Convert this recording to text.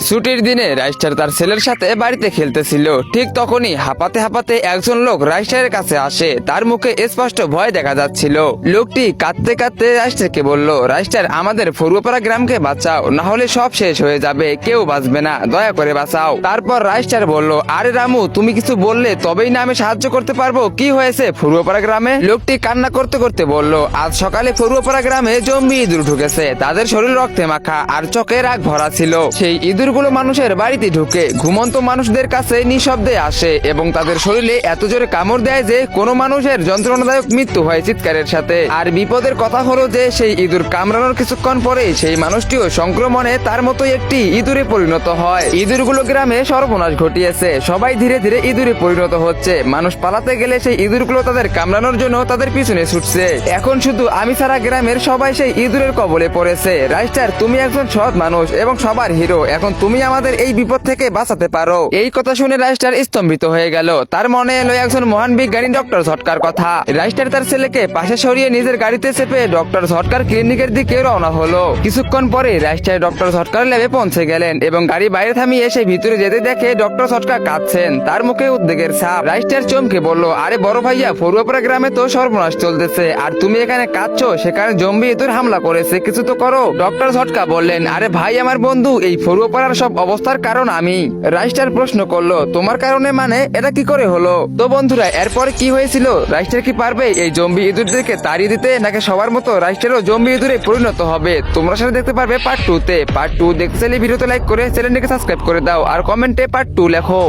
ছুটির দিনে রাইস্টার তার ছেলের সাথে বাড়িতে খেলতেছিল। ঠিক তখনই হাঁপাতে হাঁপাতে একজন লোক রাইস্টারের কাছে আসে। তার মুখে স্পষ্ট ভয় দেখা যাচ্ছিল। লোকটি কাঁদতে কাঁদতে রাইস্টারকে বলল, রাইস্টার, আমাদের ফরুয়াপাড়া গ্রামকে বাঁচাও, না হলে সব শেষ হয়ে যাবে, কেউ বাঁচবে না, দয়া করে বাঁচাও। তারপর রাইস্টার বলল, আরে রামু, তুমি কিছু বললে তবেই না আমি সাহায্য করতে পারবো। কি হয়েছে ফরুয়াপাড়া গ্রামে? লোকটি কান্না করতে করতে বলল, আজ সকালে ফরুয়াপাড়া গ্রামে জম্বি ইঁদুর ঢুকেছে। তাদের শরীর রক্তে মাখা আর চোখে রাগ ভরা ছিল। সেই ইঁদুরগুলো মানুষের বাড়িতে ঢুকে ঘুমন্ত মানুষদের কাছে নিঃশব্দে আসে এবং তাদের শরীরে এত জোরে কামড় দেয় যে কোনো মানুষের যন্ত্রণাদায়ক মৃত্যু হয় চিৎকারের সাথে। আর বিপদের কথা হলো যে সেই ইঁদুর কামড়ানোর কিছুক্ষণ পরে সেই মানুষটিও সংক্রমণে তার মতোই একটি ইঁদুরে পরিণত হয়। ইঁদুরগুলো গ্রামে সর্বনাশ ঘটিয়েছে। সবাই ধীরে ধীরে ইঁদুরে পরিণত হচ্ছে। মানুষ পালাতে গেলে সেই ইঁদুরগুলো তাদের কামড়ানোর জন্য তাদের পিছনে ছুটছে। এখন শুধু আমি ছাড়া গ্রামের সবাই সেই ইঁদুরের কবলে পড়েছে। রাইস্টার, তুমি একজন সৎ মানুষ এবং সবার হিরো। এখন তুমি আমাদের এই বিপদ থেকে বাঁচাতে পারো। এই কথা শুনে রাইস্টার স্তম্ভিত হয়ে গেল। তার মনে এলো একজন মহান বিজ্ঞানী ডক্টর ঝটকার কথা। রাইস্টার তার ছেলেকে পাশে সরিয়ে নিজের গাড়িতে চেপে ডক্টর ঝটকার ক্লিনিকের দিকে রওনা হলো। কিছুক্ষণ পরে রাইস্টার ডক্টর ঝটকার ল্যাবে পৌঁছে গেলেন এবং গাড়ি বাইরে থামিয়ে এসে ভিতরে যেতে দেখে ডক্টর ঝটকা কাঁদছেন। তার মুখে উদ্বেগের ছাপ। রাইস্টার চমকে বলল, আরে বড় ভাইয়া, ফরুয়াপাড়া গ্রামে তো সর্বনাশ চলতেছে আর তুমি এখানে কাঁদছো। সেখানে জম্বি ইঁদুর হামলা করেছে, কিছু তো করো। ডক্টর ঝটকা বললেন, আরে ভাই আমার বন্ধু, এই ফরুয়াপাড়ার সব অবস্থার কারণ আমি। রাইস্টার প্রশ্ন করলো, তোমার কারণে মানে? এটা কি করে হলো? তো বন্ধুরা, এরপরে কি হয়েছিল? রাইস্টার কি পারবে এই জম্বি ইঁদুরদেরকে তাড়িয়ে দিতে, নাকি সবার মতো রাইস্টারও জম্বি ইঁদুরে পরিণত হবে? তোমরা সেটা দেখতে পারবে পার্ট 2 তে। পার্ট 2 দেখতে চাইলে ভিডিওতে লাইক করে চ্যানেলটিকে সাবস্ক্রাইব করে দাও আর কমেন্টে পার্ট 2 লেখো।